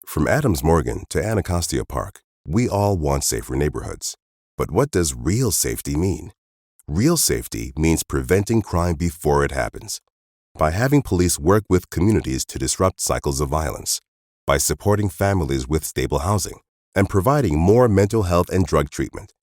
From Adams Morgan to Anacostia Park, we all want safer neighborhoods. But what does real safety mean? Real safety means preventing crime before it happens. By having police work with communities to disrupt cycles of violence, by supporting families with stable housing, and providing more mental health and drug treatment.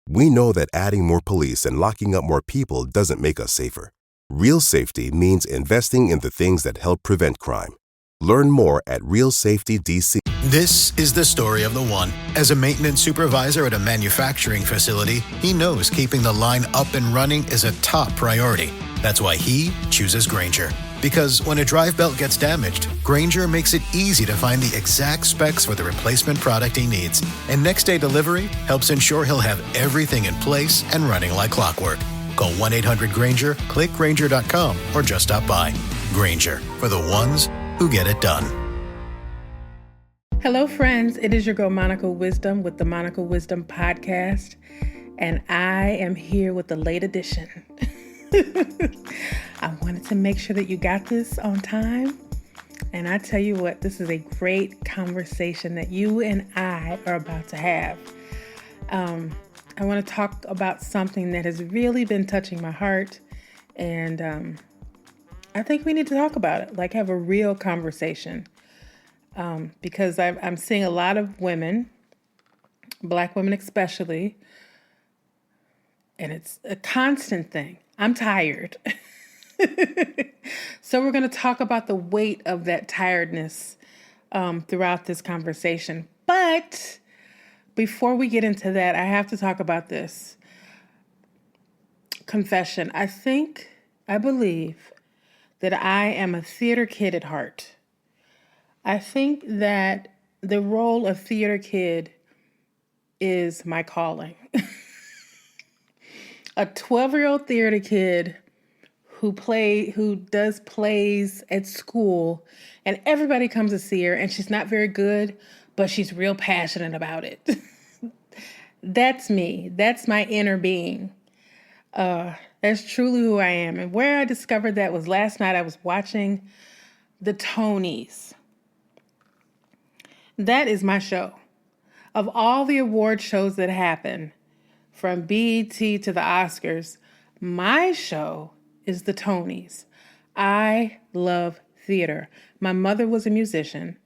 We know that adding more police and locking up more people doesn't make us safer. Real safety means investing in the things that help prevent crime. Learn more at Real Safety DC. This is the story of the one. As a maintenance supervisor at a manufacturing facility, he knows keeping the line up and running is a top priority. That's why he chooses Grainger. Because when a drive belt gets damaged, Grainger makes it easy to find the exact specs for the replacement product he needs. And next day delivery helps ensure he'll have everything in place and running like clockwork. Call 1-800-GRAINGER, click Grainger.com, or just stop by. Grainger, for the ones who get it done. Hello, friends. It is your girl, Monica Wisdom, with the Monica Wisdom Podcast, and I am here with the late edition. I wanted to make sure that you got this on time, and I tell you what, this is a great conversation that you and I are about to have. I want to talk about something that has really been touching my heart, and I think we need to talk about it, like have a real conversation, because I'm seeing a lot of women, Black women especially, and it's a constant thing. I'm tired. So we're going to talk about the weight of that tiredness throughout this conversation. But before we get into that, I have to talk about this. Confession. I believe that I am a theater kid at heart. I think that the role of theater kid is my calling. A 12-year-old theater kid who does plays at school, and everybody comes to see her, and she's not very good, but she's real passionate about it. That's me. That's my inner being. That's truly who I am. And where I discovered that was last night. I was watching the Tonys. That is my show. Of all the award shows that happen, from BET to the Oscars, my show is the Tonys. I love theater. My mother was a musician.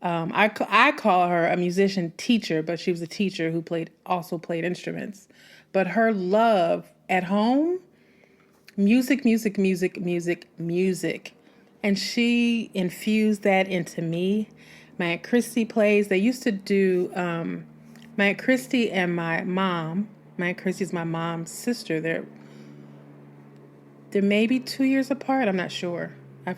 I call her a musician teacher, but she was a teacher who also played instruments. But her love at home, music. And she infused that into me. My Aunt Christy plays. They used to do, my Aunt Christy and my Aunt Christy's my mom's sister. They're maybe 2 years apart. I'm not sure. I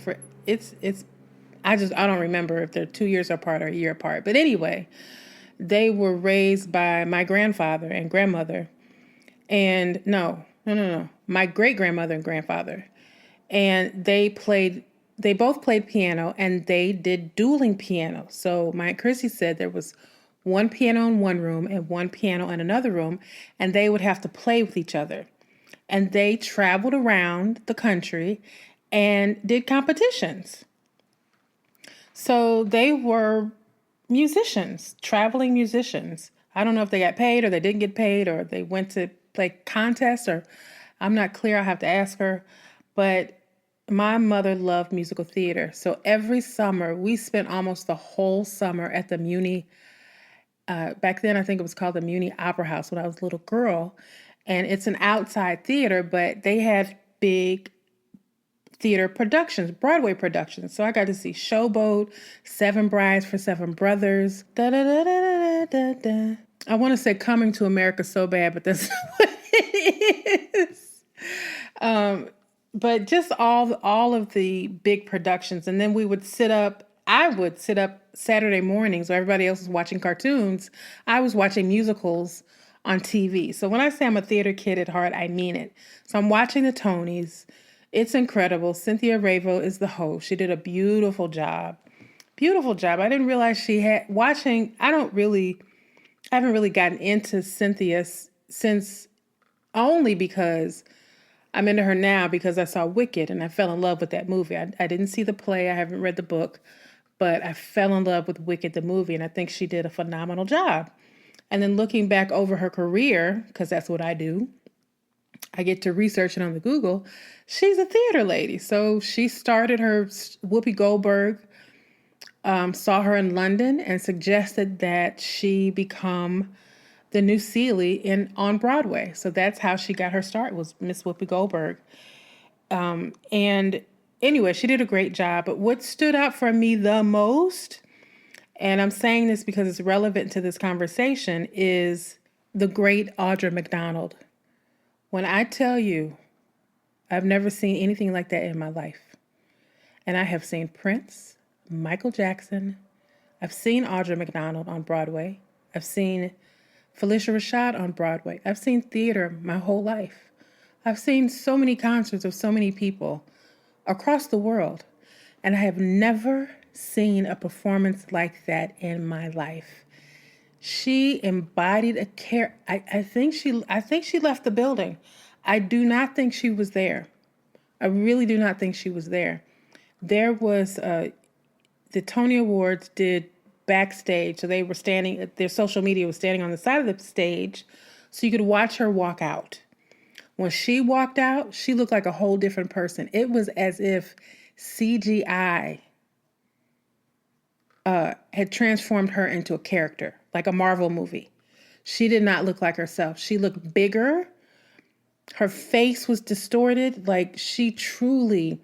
don't remember if they're 2 years apart or a year apart. But anyway, they were raised by my grandfather and grandmother. And no. My great-grandmother and grandfather. And they both played piano, and they did dueling piano. So my Aunt Chrissy said there was one piano in one room and one piano in another room, and they would have to play with each other. And they traveled around the country and did competitions. So they were musicians, traveling musicians. I don't know if they got paid or they didn't get paid or they went to play contests, or I'm not clear. I'll have to ask her. But my mother loved musical theater. So every summer, we spent almost the whole summer at the Muni. Back then, I think it was called the Muni Opera House when I was a little girl. And it's an outside theater, but they had big theater productions, Broadway productions. So I got to see Showboat, Seven Brides for Seven Brothers. Da, da, da, da, da, da. I want to say Coming to America so bad, but that's not what it is. But just all of the big productions. And then I would sit up Saturday mornings while everybody else was watching cartoons. I was watching musicals on TV. So when I say I'm a theater kid at heart, I mean it. So I'm watching the Tonys. It's incredible. Cynthia Erivo is the host. She did a beautiful job. Beautiful job. I didn't realize she had I haven't really gotten into Cynthia since only because I'm into her now because I saw Wicked and I fell in love with that movie. I didn't see the play. I haven't read the book, but I fell in love with Wicked the movie, and I think she did a phenomenal job. And then looking back over her career, because that's what I do, I get to research it on the Google. She's a theater lady. So she started her, Whoopi Goldberg saw her in London and suggested that she become the new Celie on Broadway. So that's how she got her start, was Miss Whoopi Goldberg. And anyway, she did a great job. But what stood out for me the most, and I'm saying this because it's relevant to this conversation, is the great Audra McDonald. When I tell you, I've never seen anything like that in my life. And I have seen Prince, Michael Jackson. I've seen Audra McDonald on Broadway. I've seen Phylicia Rashad on Broadway. I've seen theater my whole life. I've seen so many concerts of so many people across the world. And I have never seen a performance like that in my life. She embodied a care. I think she left the building. I do not think she was there. I really do not think she was there. There was the Tony Awards did backstage, so they were standing. Their social media was standing on the side of the stage, so you could watch her walk out. When she walked out, she looked like a whole different person. It was as if CGI had transformed her into a character, like a Marvel movie. She did not look like herself. She looked bigger. Her face was distorted. Like she truly,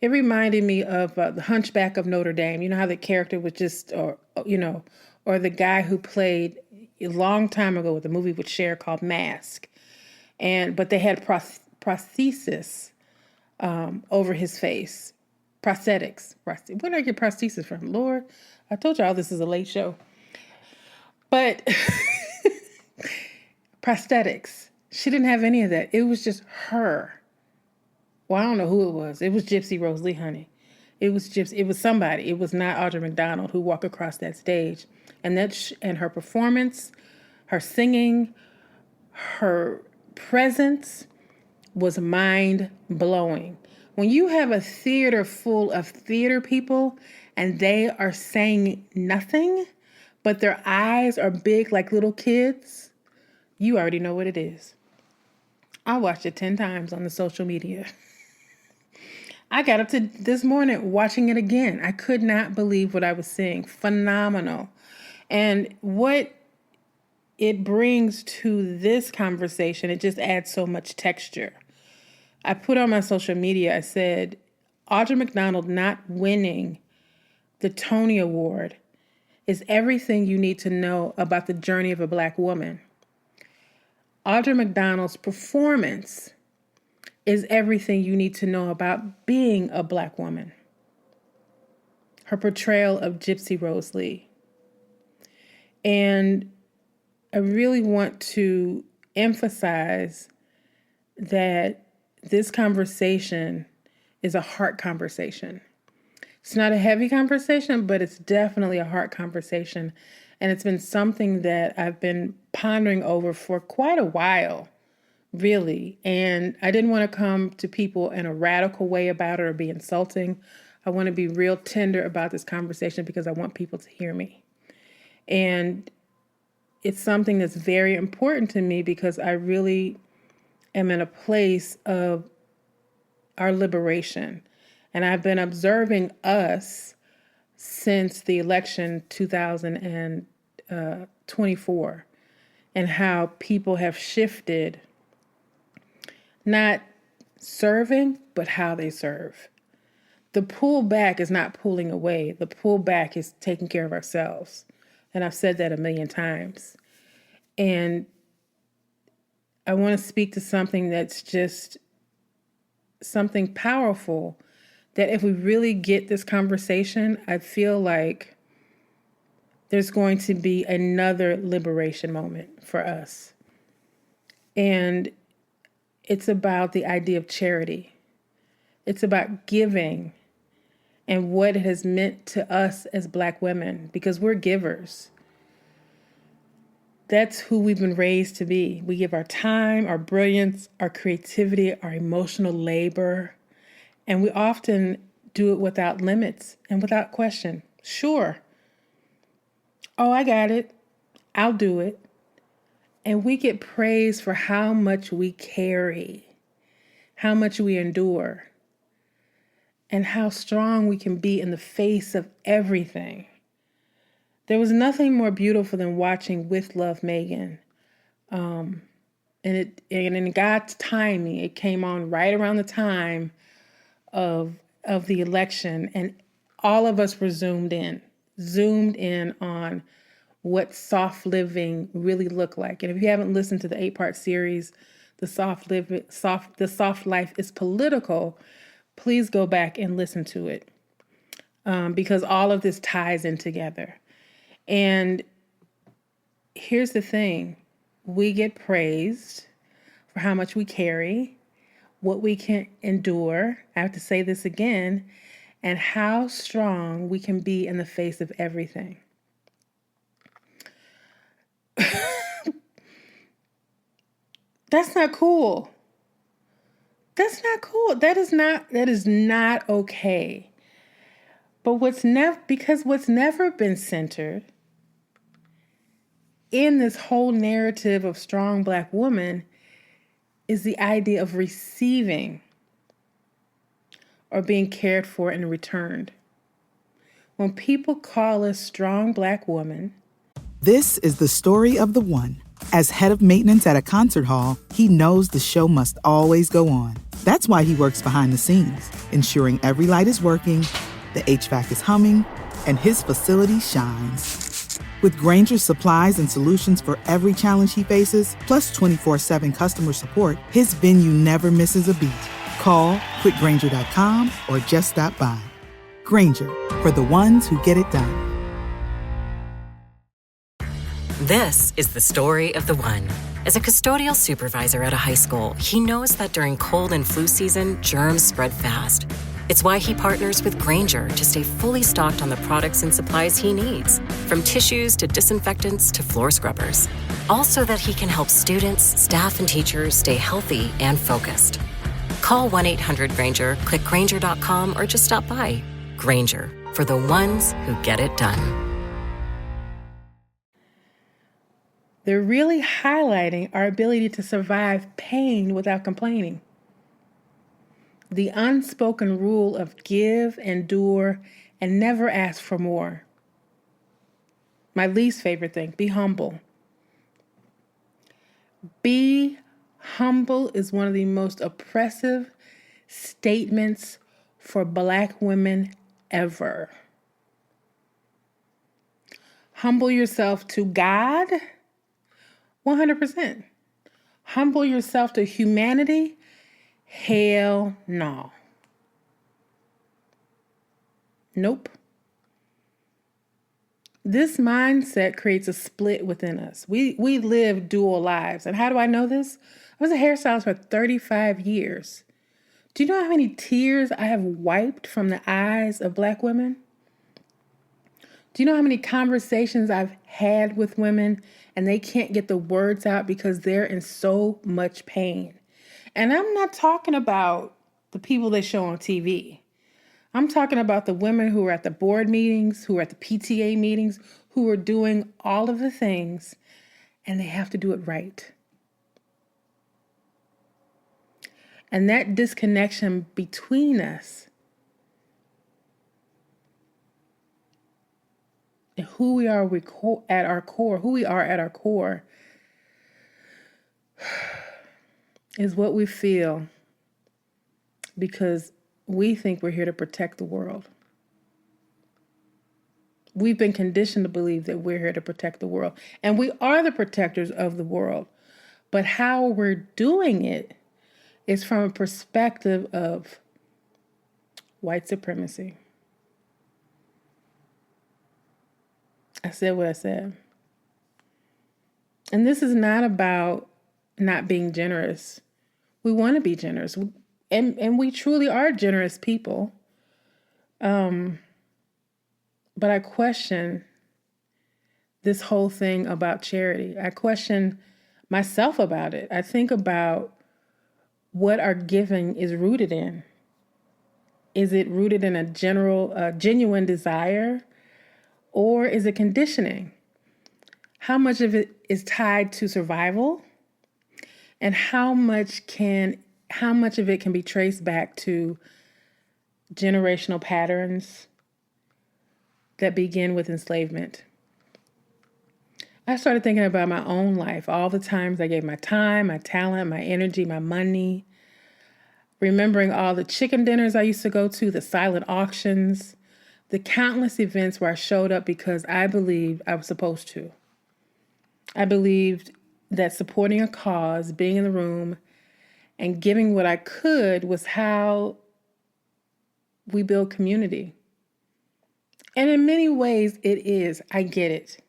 it reminded me of the Hunchback of Notre Dame. You know how the character was just, or the guy who played a long time ago with a movie with Cher called Mask. But they had prosthesis over his face. Prosthetics. Where did I get prosthesis from? Lord, I told y'all this is a late show. But prosthetics. She didn't have any of that. It was just her. Well, I don't know who it was. It was Gypsy Rose Lee, honey. It was somebody. It was not Audra McDonald who walked across that stage. And and her performance, her singing, her presence was mind-blowing. When you have a theater full of theater people and they are saying nothing, but their eyes are big like little kids, you already know what it is. I watched it 10 times on the social media. I got up to this morning watching it again. I could not believe what I was seeing. Phenomenal. And what it brings to this conversation, it just adds so much texture. I put on my social media, I said, Audra McDonald not winning the Tony Award is everything you need to know about the journey of a Black woman. Audra McDonald's performance is everything you need to know about being a Black woman. Her portrayal of Gypsy Rose Lee. And I really want to emphasize that this conversation is a heart conversation. It's not a heavy conversation, but it's definitely a heart conversation. And it's been something that I've been pondering over for quite a while, really. And I didn't want to come to people in a radical way about it or be insulting. I want to be real tender about this conversation because I want people to hear me. And it's something that's very important to me because I really am in a place of our liberation. And I've been observing us since the election 2024 and how people have shifted, not serving, but how they serve. The pullback is not pulling away. The pullback is taking care of ourselves. And I've said that a million times. And I want to speak to something that's just something powerful that if we really get this conversation, I feel like there's going to be another liberation moment for us. And it's about the idea of charity. It's about giving and what it has meant to us as Black women, because we're givers. That's who we've been raised to be. We give our time, our brilliance, our creativity, our emotional labor, and we often do it without limits and without question. Sure. Oh, I got it. I'll do it. And we get praise for how much we carry, how much we endure, and how strong we can be in the face of everything. There was nothing more beautiful than watching With Love, Megan. And in God's timing, it came on right around the time of the election, and all of us were zoomed in on what soft living really looked like. And if you haven't listened to the 8-part series, the soft life is political, please go back and listen to it, because all of this ties in together. And here's the thing. We get praised for how much we carry, what we can endure, I have to say this again, and how strong we can be in the face of everything. That's not cool. That's not cool. That is not okay. But what's never been centered in this whole narrative of strong Black woman is the idea of receiving or being cared for and returned. When people call us strong Black woman. This is the story of the one. As head of maintenance at a concert hall, he knows the show must always go on. That's why he works behind the scenes, ensuring every light is working, the HVAC is humming, and his facility shines. With Grainger's supplies and solutions for every challenge he faces, plus 24/7 customer support, his venue never misses a beat. Call quickgrainger.com or just stop by. Grainger, for the ones who get it done. This is the story of the one. As a custodial supervisor at a high school, he knows that during cold and flu season, germs spread fast. It's why he partners with Grainger to stay fully stocked on the products and supplies he needs, from tissues to disinfectants to floor scrubbers. All so that he can help students, staff, and teachers stay healthy and focused. Call 1-800-GRAINGER, click Grainger.com, or just stop by. Grainger, for the ones who get it done. They're really highlighting our ability to survive pain without complaining. The unspoken rule of give, endure, and never ask for more. My least favorite thing, be humble. Be humble is one of the most oppressive statements for Black women ever. Humble yourself to God, 100%. Humble yourself to humanity, hell no. Nope. This mindset creates a split within us. We live dual lives. And how do I know this? I was a hairstylist for 35 years. Do you know how many tears I have wiped from the eyes of Black women? Do you know how many conversations I've had with women and they can't get the words out because they're in so much pain? And I'm not talking about the people they show on TV. I'm talking about the women who are at the board meetings, who are at the PTA meetings, who are doing all of the things, and they have to do it right. And that disconnection between us and who we are at our core is what we feel because we think we're here to protect the world. We've been conditioned to believe that we're here to protect the world. And we are the protectors of the world. But how we're doing it is from a perspective of white supremacy. I said what I said. And this is not about not being generous. We want to be generous. And we truly are generous people. But I question this whole thing about charity. I question myself about it. I think about what our giving is rooted in. Is it rooted in a genuine desire Or is it conditioning? How much of it is tied to survival? And how much of it can be traced back to generational patterns that begin with enslavement? I started thinking about my own life, all the times I gave my time, my talent, my energy, my money, remembering all the chicken dinners I used to go to, the silent auctions, the countless events where I showed up because I believed I was supposed to. I believed that supporting a cause, being in the room, and giving what I could was how we build community. And in many ways, it is. I get it.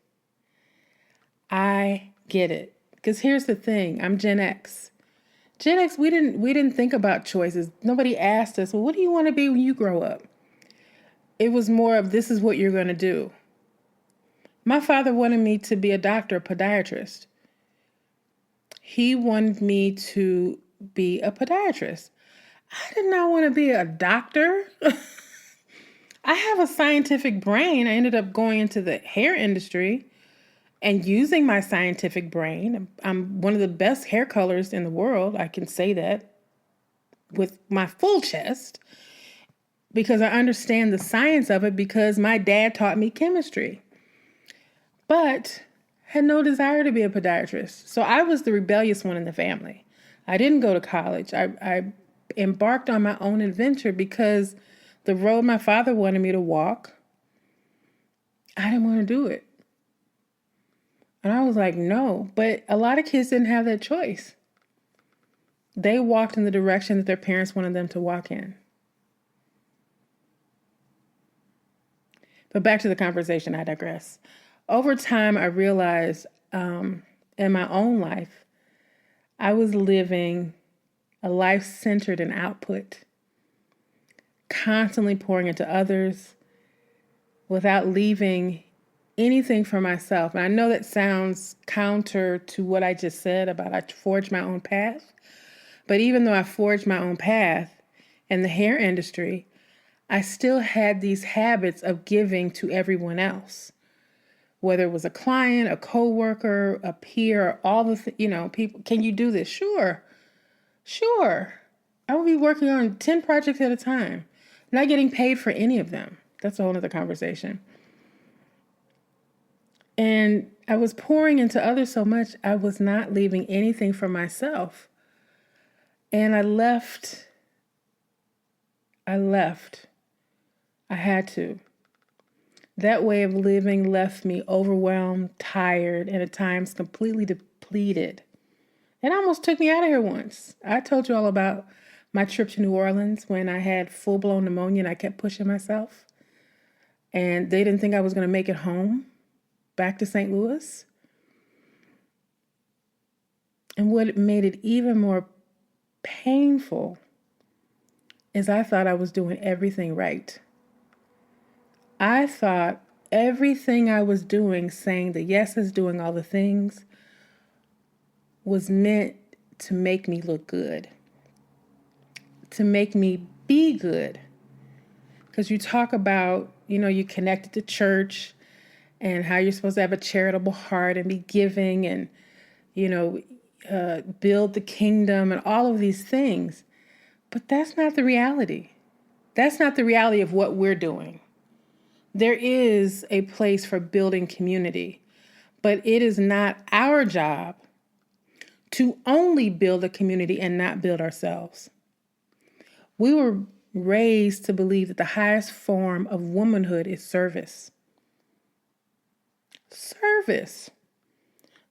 I get it. Because here's the thing. I'm Gen X. Gen X, we didn't think about choices. Nobody asked us, well, what do you want to be when you grow up? It was more of, this is what you're going to do. My father wanted me to be a doctor, a podiatrist. He wanted me to be a podiatrist. I did not want to be a doctor. I have a scientific brain. I ended up going into the hair industry and using my scientific brain. I'm one of the best hair colorists in the world. I can say that with my full chest because I understand the science of it because my dad taught me chemistry. But had no desire to be a podiatrist. So I was the rebellious one in the family. I didn't go to college. I embarked on my own adventure because the road my father wanted me to walk, I didn't want to do it. And I was like, no. But a lot of kids didn't have that choice. They walked in the direction that their parents wanted them to walk in. But back to the conversation, I digress. Over time, I realized in my own life, I was living a life centered in output, constantly pouring into others without leaving anything for myself. And I know that sounds counter to what I just said about I forged my own path. But even though I forged my own path in the hair industry, I still had these habits of giving to everyone else. Whether it was a client, a coworker, a peer, all the people. Can you do this? Sure. I would be working on 10 projects at a time, not getting paid for any of them. That's a whole other conversation. And I was pouring into others so much, I was not leaving anything for myself. And I left. I had to. That way of living left me overwhelmed, tired, and at times completely depleted. It almost took me out of here once. I told you all about my trip to New Orleans when I had full-blown pneumonia and I kept pushing myself. And they didn't think I was going to make it home back to St. Louis. And what made it even more painful is I thought I was doing everything right. I thought everything I was doing, saying the yeses, doing all the things, was meant to make me look good, to make me be good. Because you talk about, you connected to church and how you're supposed to have a charitable heart and be giving and, build the kingdom and all of these things. But that's not the reality. That's not the reality of what we're doing. There is a place for building community, but it is not our job to only build a community and not build ourselves. We were raised to believe that the highest form of womanhood is service. Service.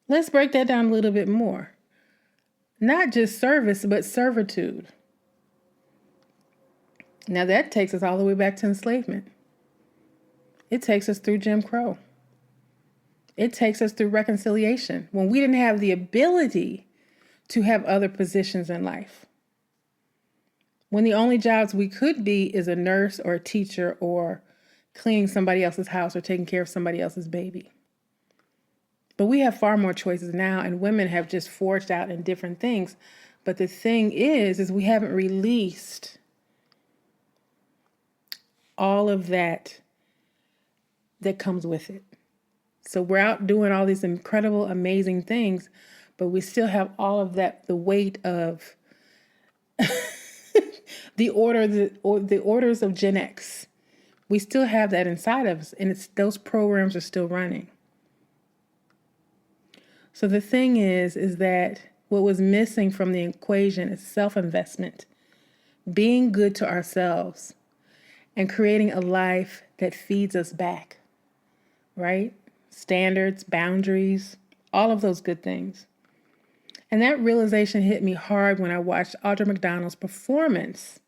Let's break that down a little bit more. Not just service, but servitude. Now that takes us all the way back to enslavement. It takes us through Jim Crow. It takes us through reconciliation when we didn't have the ability to have other positions in life. When the only jobs we could be is a nurse or a teacher or cleaning somebody else's house or taking care of somebody else's baby. But we have far more choices now, and women have just forged out in different things. But the thing is we haven't released all of that that comes with it. So we're out doing all these incredible, amazing things, but we still have all of that, the weight of the orders of Gen X. We still have that inside of us, and those programs are still running. So the thing is that what was missing from the equation is self-investment, being good to ourselves, and creating a life that feeds us back, right? Standards, boundaries, all of those good things. And that realization hit me hard when I watched Audra McDonald's performance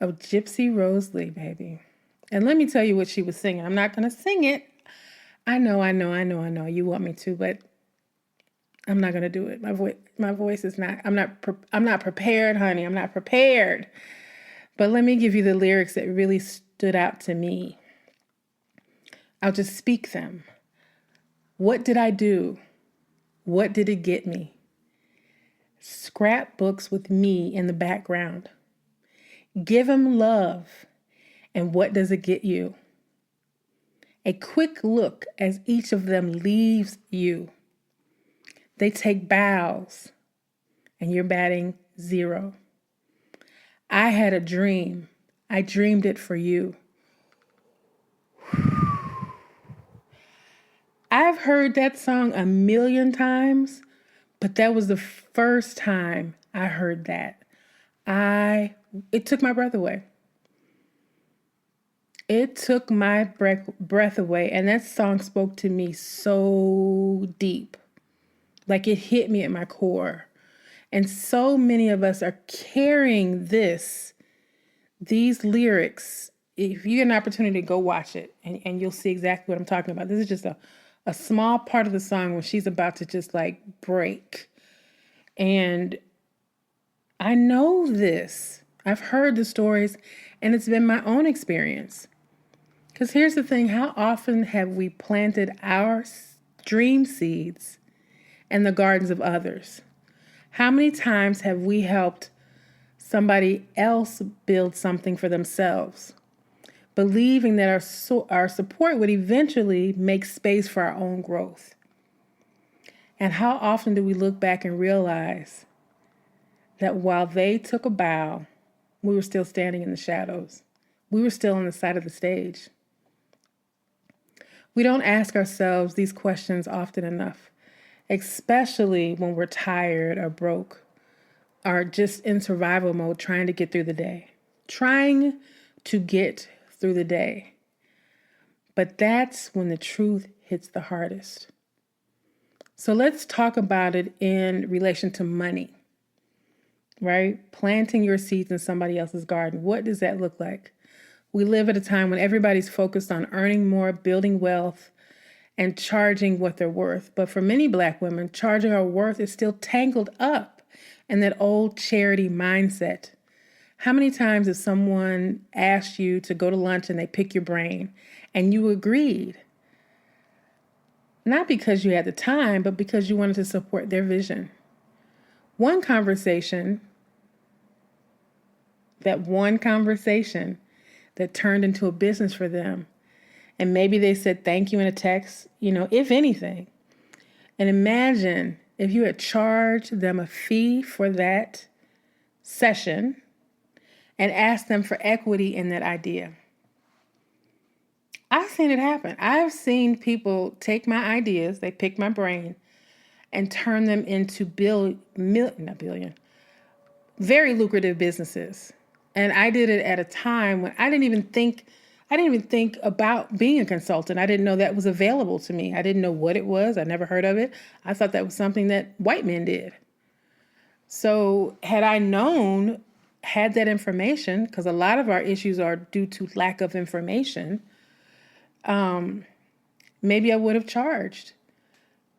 of Gypsy Rose Lee, baby. And let me tell you what she was singing. I'm not going to sing it. I know. You want me to, but I'm not going to do it. My voice is not, I'm not prepared, honey. I'm not prepared. But let me give you the lyrics that really stood out to me. I'll just speak them. What did I do? What did it get me? Scrapbooks with me in the background. Give him love. And what does it get you? A quick look as each of them leaves you. They take bows, and you're batting 0. I had a dream. I dreamed it for you. I've heard that song 1,000,000 times, but that was the first time I heard that. It took my breath away. It took my breath away, and that song spoke to me so deep. Like it hit me at my core. And so many of us are carrying these lyrics. If you get an opportunity to go watch it, and you'll see exactly what I'm talking about. This is just a small part of the song when she's about to just like break. And I know this. I've heard the stories, and it's been my own experience. Because here's the thing, how often have we planted our dream seeds in the gardens of others? How many times have we helped somebody else build something for themselves, believing that our support would eventually make space for our own growth? And how often do we look back and realize that while they took a bow, we were still standing in the shadows. We were still on the side of the stage. We don't ask ourselves these questions often enough, especially when we're tired or broke or just in survival mode trying to get through the day. But that's when the truth hits the hardest. So let's talk about it in relation to money, right? Planting your seeds in somebody else's garden. What does that look like? We live at a time when everybody's focused on earning more, building wealth, and charging what they're worth. But for many Black women, charging our worth is still tangled up in that old charity mindset. How many times has someone asked you to go to lunch and they pick your brain and you agreed? Not because you had the time, but because you wanted to support their vision. One conversation that turned into a business for them. And maybe they said thank you in a text, if anything. And imagine if you had charged them a fee for that session and asked them for equity in that idea. I've seen it happen. I've seen people take my ideas, they pick my brain, and turn them into very lucrative businesses. And I did it at a time when I didn't even think about being a consultant. I didn't know that was available to me. I didn't know what it was. I never heard of it. I thought that was something that white men did. So had I had that information, because a lot of our issues are due to lack of information, maybe I would have charged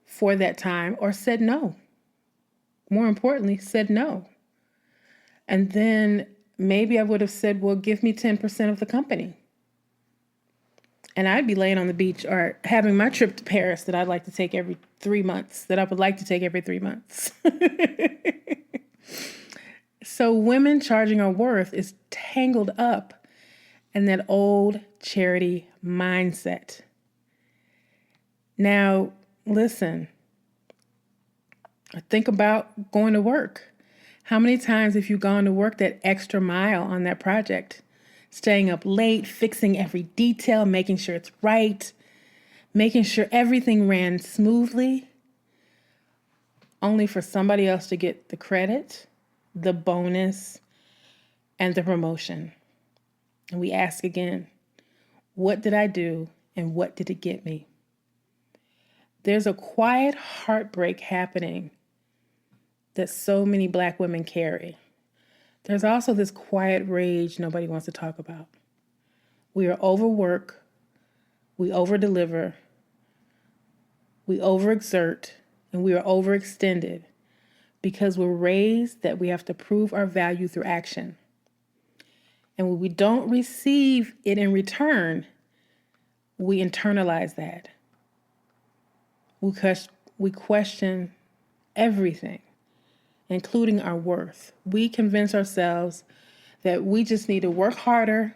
for that time or said no. More importantly, said no. And then maybe I would have said, well, give me 10% of the company. And I'd be laying on the beach or having my trip to Paris that I'd like to take every 3 months, So women charging our worth is tangled up in that old charity mindset. Now, listen, think about going to work. How many times have you gone to work that extra mile on that project? Staying up late, fixing every detail, making sure it's right, making sure everything ran smoothly, only for somebody else to get the credit, the bonus, and the promotion. And we ask again, what did I do and what did it get me? There's a quiet heartbreak happening that so many Black women carry. There's also this quiet rage nobody wants to talk about. We are overworked, we overdeliver, we overexert, and we are overextended because we're raised that we have to prove our value through action. And when we don't receive it in return, we internalize that. We question everything, including our worth. We convince ourselves that we just need to work harder,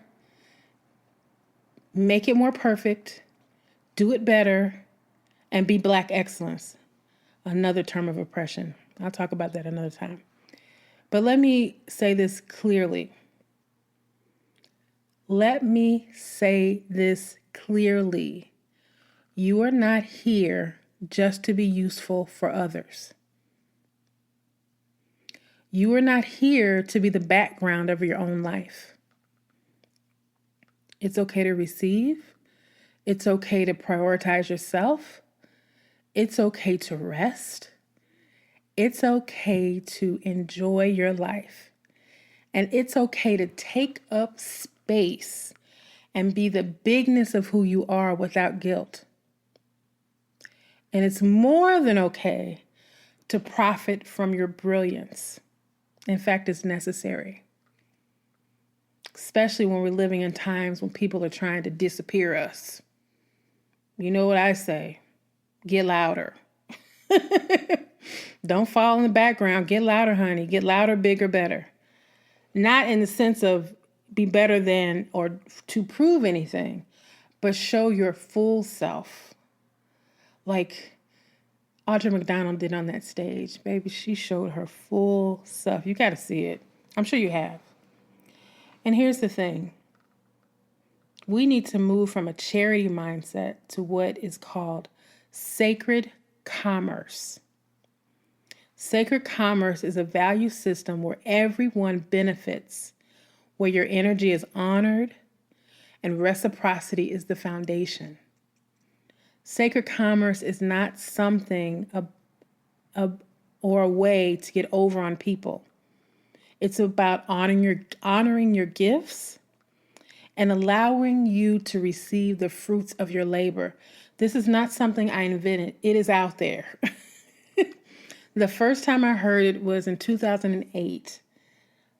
make it more perfect, do it better, and be Black excellence. Another term of oppression. I'll talk about that another time. But let me say this clearly. Let me say this clearly. You are not here just to be useful for others. You are not here to be the background of your own life. It's okay to receive. It's okay to prioritize yourself. It's okay to rest. It's okay to enjoy your life. And it's okay to take up space and be the bigness of who you are without guilt. And it's more than okay to profit from your brilliance. In fact, it's necessary. Especially when we're living in times when people are trying to disappear us. You know what I say? Get louder. Don't fall in the background. Get louder, honey. Get louder, bigger, better. Not in the sense of be better than or to prove anything, but show your full self. Like Audra McDonald did on that stage. Baby, she showed her full self. You got to see it. I'm sure you have. And here's the thing. We need to move from a charity mindset to what is called sacred commerce. Sacred commerce is a value system where everyone benefits, where your energy is honored, and reciprocity is the foundation. Sacred commerce is not something or a way to get over on people. It's about honoring your gifts and allowing you to receive the fruits of your labor. This is not something I invented. It is out there. The first time I heard it was in 2008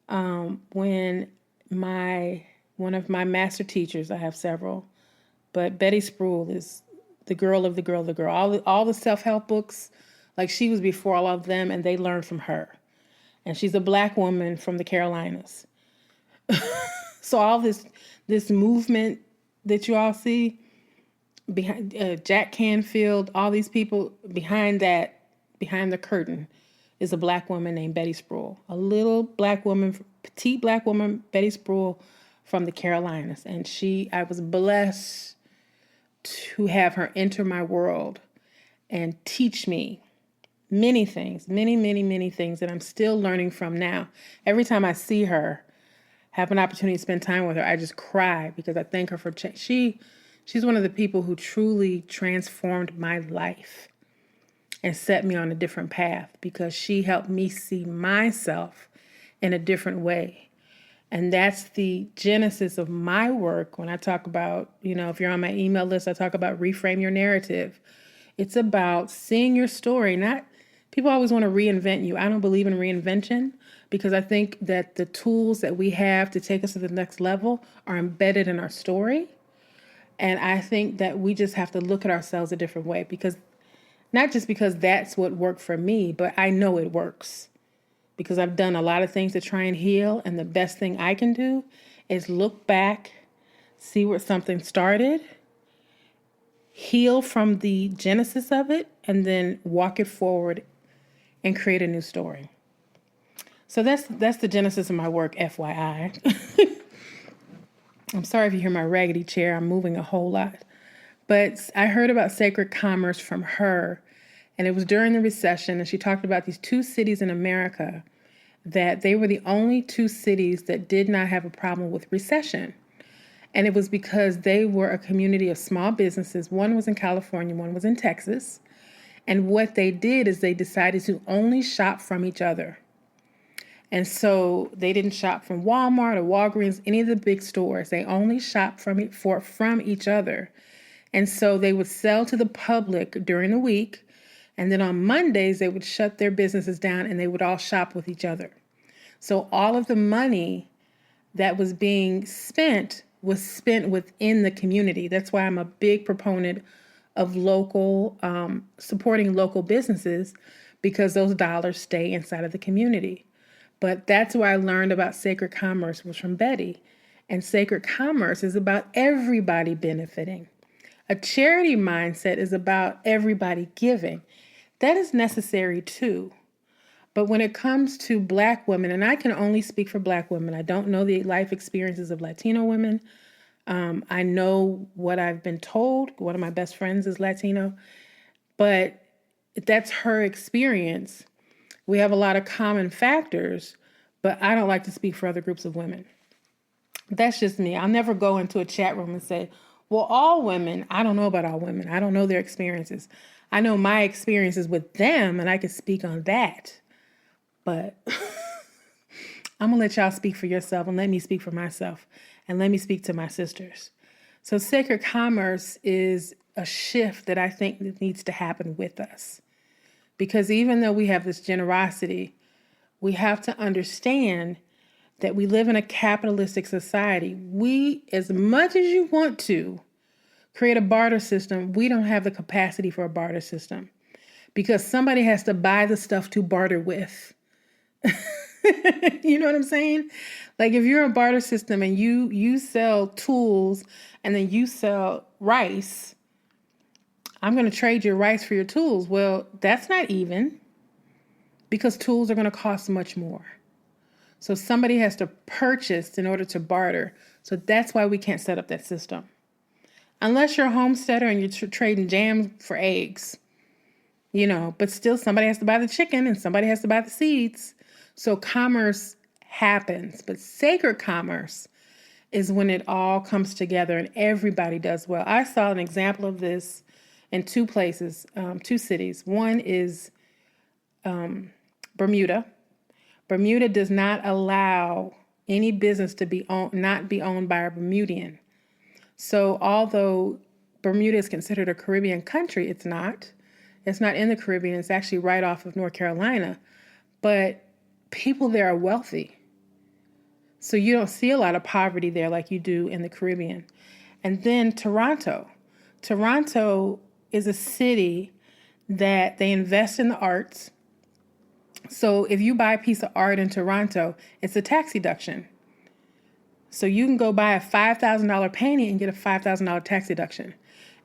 when one of my master teachers, I have several, but Betty Spruill is the girl of the girl of the girl. All the self-help books, like she was before all of them, and they learned from her. And she's a Black woman from the Carolinas. So all this movement that you all see behind Jack Canfield, all these people behind the curtain is a Black woman named Betty Spruill, a little Black woman, petite Black woman, Betty Spruill from the Carolinas. And I was blessed to have her enter my world and teach me many things, many things that I'm still learning from now. Every time I see her, have an opportunity to spend time with her, I just cry because I thank her for she's one of the people who truly transformed my life and set me on a different path because she helped me see myself in a different way. And that's the genesis of my work. When I talk about, if you're on my email list, I talk about reframe your narrative. It's about seeing your story. People always want to reinvent you. I don't believe in reinvention because I think that the tools that we have to take us to the next level are embedded in our story. And I think that we just have to look at ourselves a different way because not just because that's what worked for me, but I know it works because I've done a lot of things to try and heal. And the best thing I can do is look back, see where something started, heal from the genesis of it, and then walk it forward and create a new story. So that's the genesis of my work, FYI. I'm sorry if you hear my raggedy chair. I'm moving a whole lot. But I heard about Sacred Commerce from her, and it was during the recession, and she talked about these 2 cities in America that they were the only 2 cities that did not have a problem with recession. And it was because they were a community of small businesses. One was in California, one was in Texas. And what they did is they decided to only shop from each other. And so they didn't shop from Walmart or Walgreens, any of the big stores. They only shopped from each other. And so they would sell to the public during the week. And then on Mondays, they would shut their businesses down and they would all shop with each other. So all of the money that was being spent was spent within the community. That's why I'm a big proponent of supporting local businesses, because those dollars stay inside of the community. But that's where I learned about Sacred Commerce was from Betty. And Sacred Commerce is about everybody benefiting. A charity mindset is about everybody giving. That is necessary too. But when it comes to Black women, and I can only speak for Black women, I don't know the life experiences of Latino women. I know what I've been told. One of my best friends is Latino, but that's her experience. We have a lot of common factors, but I don't like to speak for other groups of women. That's just me. I'll never go into a chat room and say, well, all women. I don't know about all women. I don't know their experiences. I know my experiences with them, and I can speak on that. But I'm going to let y'all speak for yourself, and let me speak for myself, and let me speak to my sisters. So Sacred Commerce is a shift that I think that needs to happen with us. Because even though we have this generosity, we have to understand that we live in a capitalistic society. We, as much as you want to create a barter system, we don't have the capacity for a barter system, because somebody has to buy the stuff to barter with. You know what I'm saying? Like if you're a barter system and you sell tools and then you sell rice, I'm going to trade your rice for your tools. Well, that's not even, because tools are going to cost much more. So somebody has to purchase in order to barter. So that's why we can't set up that system. Unless you're a homesteader and you're trading jam for eggs, but still somebody has to buy the chicken and somebody has to buy the seeds. So commerce happens, but sacred commerce is when it all comes together and everybody does well. I saw an example of this in 2 places, 2 cities. One is Bermuda. Bermuda does not allow any business to not be owned by a Bermudian. So although Bermuda is considered a Caribbean country, it's not. It's not in the Caribbean. It's actually right off of North Carolina. But people there are wealthy. So you don't see a lot of poverty there like you do in the Caribbean. And then Toronto. Toronto is a city that they invest in the arts. So if you buy a piece of art in Toronto, it's a tax deduction. So you can go buy a $5,000 painting and get a $5,000 tax deduction.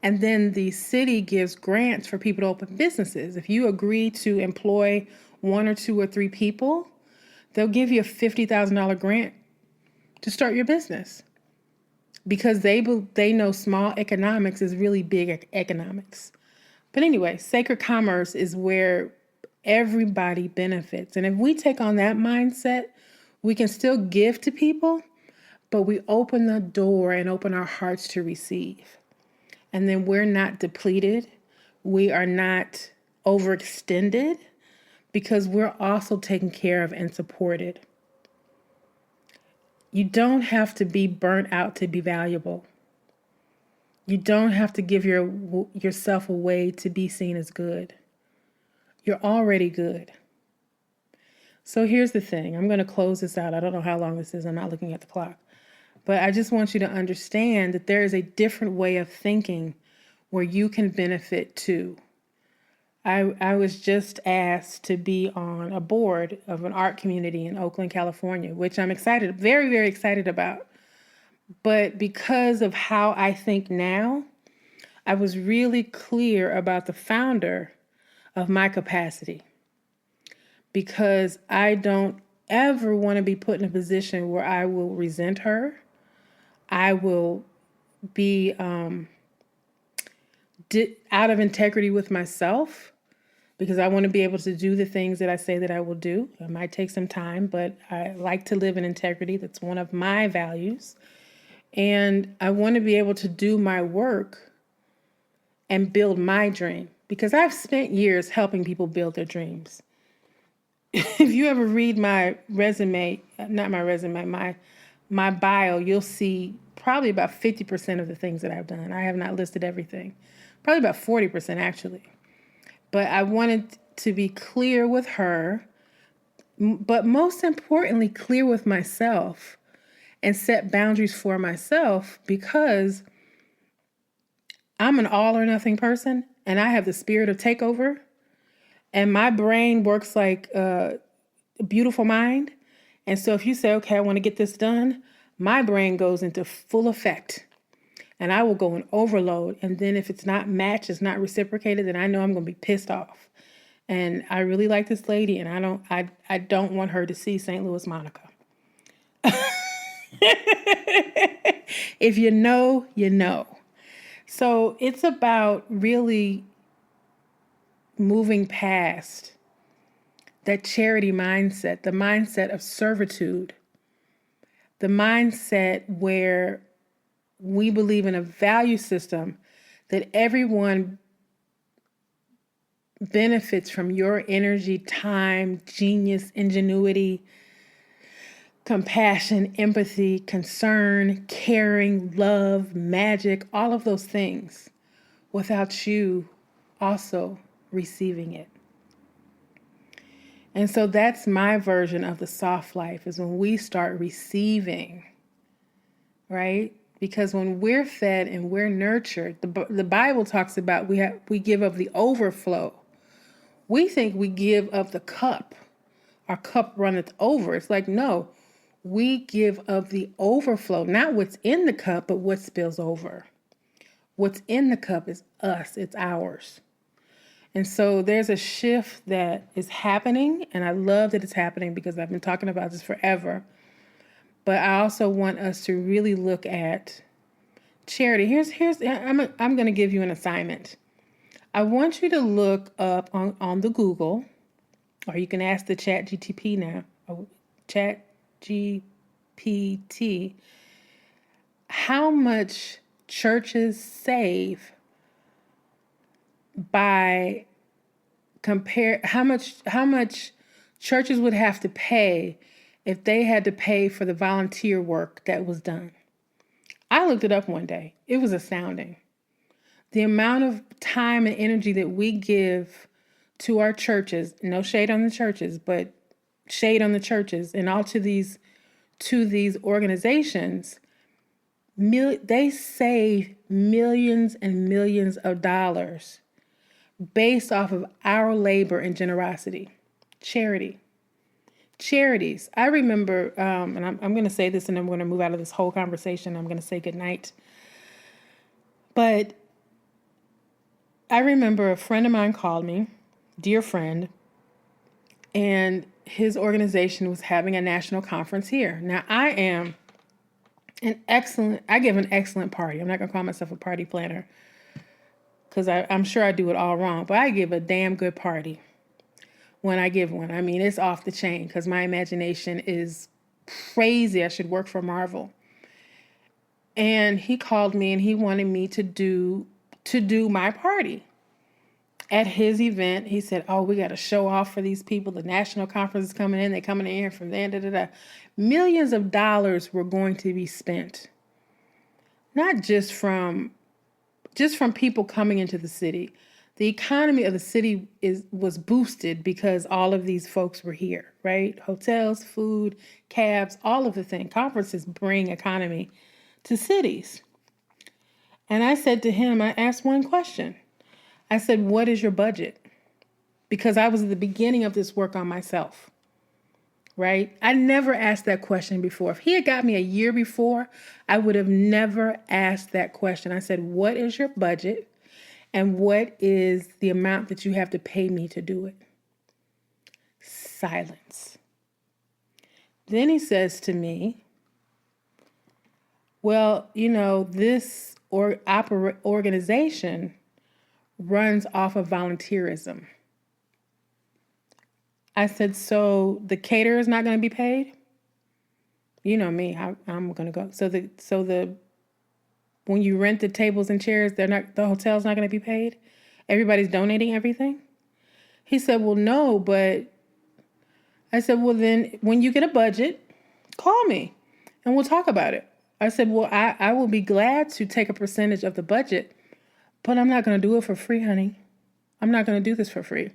And then the city gives grants for people to open businesses. If you agree to employ 1 or 2 or 3 people, they'll give you a $50,000 grant to start your business, because they know small economics is really big economics. But anyway, sacred commerce is where everybody benefits. And if we take on that mindset, we can still give to people, but we open the door and open our hearts to receive. And then we're not depleted. We are not overextended, because we're also taken care of and supported. You don't have to be burnt out to be valuable. You don't have to give yourself away to be seen as good. You're already good. So here's the thing. I'm going to close this out. I don't know how long this is. I'm not looking at the clock. But I just want you to understand that there is a different way of thinking where you can benefit too. I was just asked to be on a board of an art community in Oakland, California, which I'm excited, very, very excited about. But because of how I think now, I was really clear about the founder of my capacity, because I don't ever want to be put in a position where I will resent her. I will be out of integrity with myself, because I want to be able to do the things that I say that I will do. It might take some time, but I like to live in integrity. That's one of my values. And I want to be able to do my work and build my dream, because I've spent years helping people build their dreams. If you ever read my resume, not my resume, my bio, you'll see probably about 50% of the things that I've done. I have not listed everything. Probably about 40% actually. But I wanted to be clear with her, but most importantly, clear with myself and set boundaries for myself, because I'm an all or nothing person and I have the spirit of takeover, and my brain works like a beautiful mind. And so if you say, okay, I want to get this done, my brain goes into full effect and I will go in overload. And then if it's not matched, it's not reciprocated, then I know I'm going to be pissed off. And I really like this lady, and I don't want her to see St. Louis Monica. If you know, you know. So it's about really moving past that charity mindset, the mindset of servitude, the mindset where we believe in a value system that everyone benefits from your energy, time, genius, ingenuity, compassion, empathy, concern, caring, love, magic, all of those things, without you also receiving it. And so that's my version of the soft life, is when we start receiving, right? Because when we're fed and we're nurtured, the Bible talks about we give of the overflow. We think we give of the cup. Our cup runneth over. It's like, no, we give of the overflow, not what's in the cup, but what spills over. What's in the cup is us. It's ours. And so there's a shift that is happening, and I love that it's happening because I've been talking about this forever. But I also want us to really look at charity. I'm going to give you an assignment. I want you to look up on the Google, or you can ask the ChatGPT now, ChatGPT, how much churches save by how much churches would have to pay if they had to pay for the volunteer work that was done. I looked it up one day. It was astounding. The amount of time and energy that we give to our churches, no shade on the churches, but shade on the churches and all to these organizations, they save millions and millions of dollars based off of our labor and generosity. Charities. I remember, and I'm going to say this and I'm going to move out of this whole conversation. I'm going to say goodnight. But I remember a friend of mine called me, dear friend, and his organization was having a national conference here. Now, I give an excellent party. I'm not going to call myself a party planner because I'm sure I do it all wrong, but I give a damn good party when I give one. I mean, it's off the chain because my imagination is crazy. I should work for Marvel. And he called me and he wanted me to do my party. At his event, he said, oh, we got to show off for these people. The national conference is coming in. They're coming in from there. Millions of dollars were going to be spent. Not just from people coming into the city. The economy of the city was boosted because all of these folks were here, right? Hotels, food, cabs, all of the things. Conferences bring economy to cities. And I said to him, I asked one question. I said, what is your budget? Because I was at the beginning of this work on myself, right? I never asked that question before. If he had got me a year before, I would have never asked that question. I said, what is your budget And what is the amount that you have to pay me to do it? Silence. Then he says to me, well, this organization runs off of volunteerism. I said, so the caterer is not going to be paid? You know me, I'm going to go. So when you rent the tables and chairs, the hotel's not going to be paid? Everybody's donating everything? He said, well, no, but I said, well, then when you get a budget, call me and we'll talk about it. I said, well, I will be glad to take a percentage of the budget, but I'm not going to do it for free, honey. I'm not going to do this for free.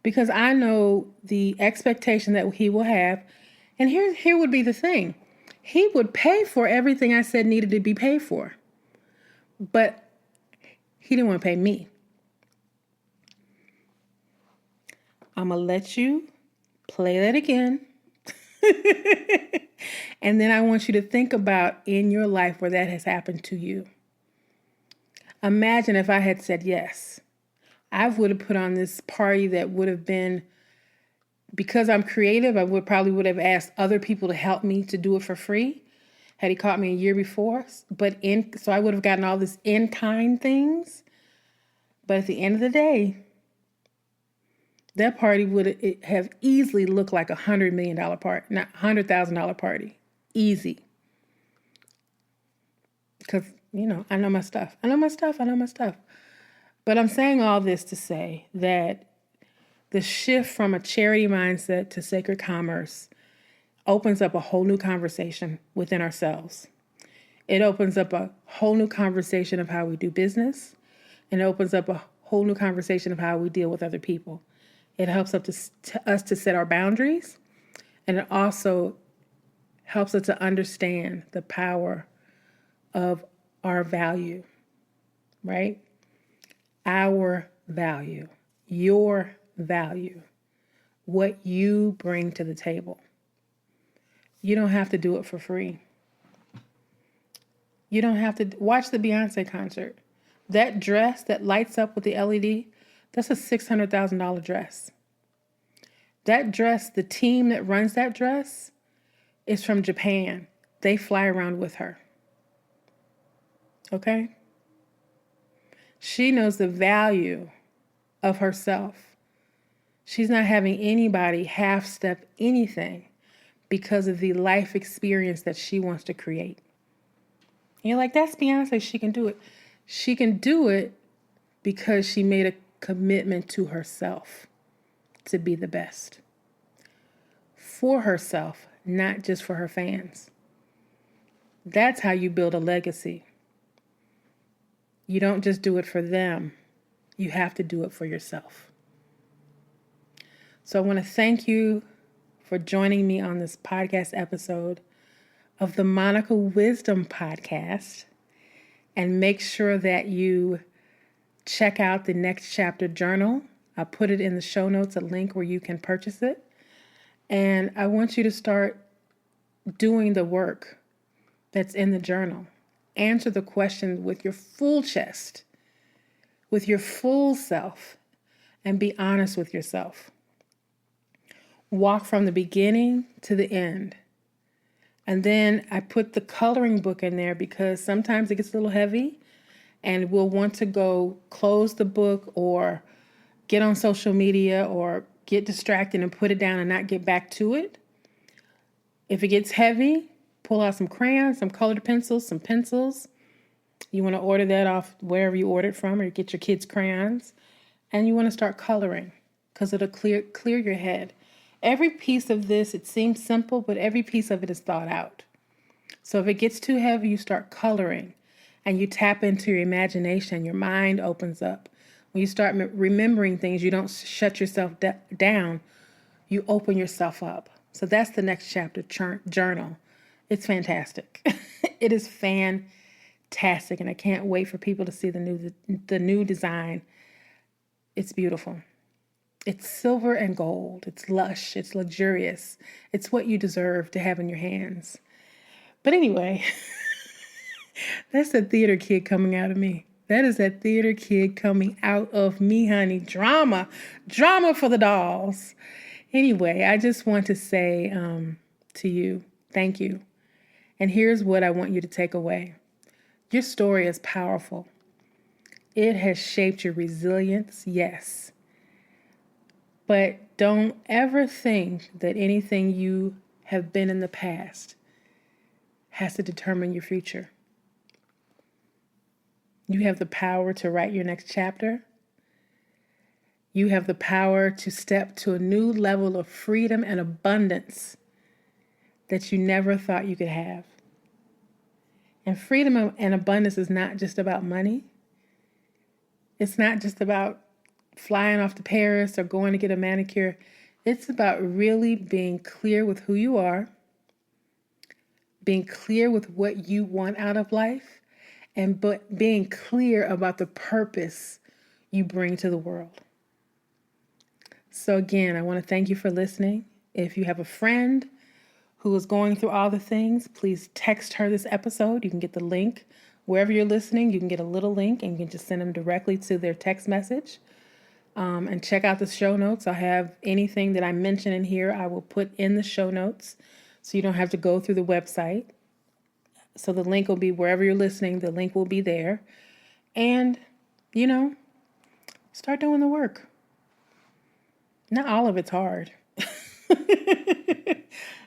Because I know the expectation that he will have. And here would be the thing. He would pay for everything I said needed to be paid for. But he didn't want to pay me. I'm going to let you play that again. And then I want you to think about in your life where that has happened to you. Imagine if I had said yes. I would have put on this party that would have been, because I'm creative, I probably would have asked other people to help me to do it for free had he caught me a year before. So I would have gotten all this in-kind things. But at the end of the day, that party would have easily looked like $100 million party, not $100,000 party. Easy. Because, I know my stuff. But I'm saying all this to say that the shift from a charity mindset to sacred commerce opens up a whole new conversation within ourselves. It opens up a whole new conversation of how we do business. And it opens up a whole new conversation of how we deal with other people. It helps us to set our boundaries. And it also helps us to understand the power of our value, right? Our value, your value, what you bring to the table. You don't have to do it for free. You don't have to watch the Beyonce concert. That dress that lights up with the LED, that's a $600,000 dress. That dress, the team that runs that dress is from Japan. They fly around with her. Okay? She knows the value of herself. She's not having anybody half-step anything because of the life experience that she wants to create. And you're like, that's Beyonce, she can do it. She can do it because she made a commitment to herself to be the best. For herself, not just for her fans. That's how you build a legacy. You don't just do it for them. You have to do it for yourself. So I want to thank you for joining me on this podcast episode of the Monica Wisdom Podcast. And make sure that you check out the Next Chapter Journal. I'll put it in the show notes, a link where you can purchase it. And I want you to start doing the work that's in the journal. Answer the question with your full chest, with your full self, and be honest with yourself. Walk from the beginning to the end. And then I put the coloring book in there because sometimes it gets a little heavy and we'll want to go close the book or get on social media or get distracted and put it down and not get back to it. If it gets heavy, pull out some crayons, some colored pencils, some pencils. You want to order that off wherever you ordered from, or get your kids' crayons. And you want to start coloring because it'll clear your head. Every piece of this, it seems simple, but every piece of it is thought out. So if it gets too heavy, you start coloring and you tap into your imagination. Your mind opens up. When you start remembering things, you don't shut yourself down. You open yourself up. So that's the Next Chapter Journal. It's fantastic. It is fantastic, and I can't wait for people to see the new design. It's beautiful. It's silver and gold. It's lush. It's luxurious. It's what you deserve to have in your hands. But anyway, that's the theater kid coming out of me. That is that theater kid coming out of me, honey. Drama for the dolls. Anyway, I just want to say to you, thank you. And here's what I want you to take away. Your story is powerful. It has shaped your resilience, yes. But don't ever think that anything you have been in the past has to determine your future. You have the power to write your next chapter. You have the power to step to a new level of freedom and abundance that you never thought you could have. And freedom and abundance is not just about money. It's not just about flying off to Paris or going to get a manicure. It's about really being clear with who you are, being clear with what you want out of life, and being clear about the purpose you bring to the world. So again, I want to thank you for listening. If you have a friend who is going through all the things, please text her this episode. You can get the link. Wherever you're listening, you can get a little link and you can just send them directly to their text message. And check out the show notes. I'll have anything that I mention in here, I will put in the show notes so you don't have to go through the website. So the link will be wherever you're listening, the link will be there. And, start doing the work. Not all of it's hard.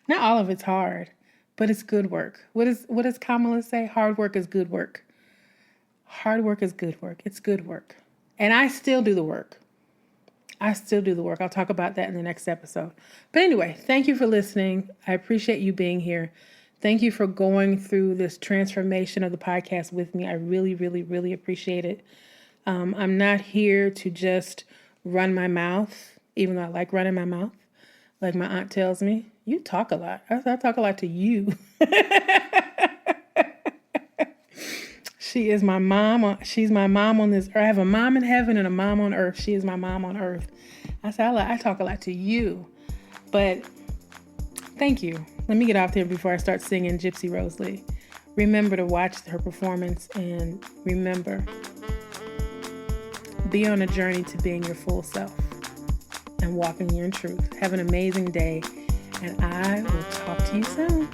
Not all of it's hard, but it's good work. What does Kamala say? Hard work is good work. Hard work is good work. It's good work. And I still do the work. I'll talk about that in the next episode. But anyway, thank you for listening. I appreciate you being here. Thank you for going through this transformation of the podcast with me. I really, really, really appreciate it. I'm not here to just run my mouth, even though I like running my mouth. Like my aunt tells me, you talk a lot. I talk a lot to you. She is my mom. She's my mom on this earth. I have a mom in heaven and a mom on earth. She is my mom on earth. I said, I talk a lot to you. But thank you. Let me get off there before I start singing Gypsy Rose Lee. Remember to watch her performance and remember, be on a journey to being your full self and walking in your truth. Have an amazing day, and I will talk to you soon.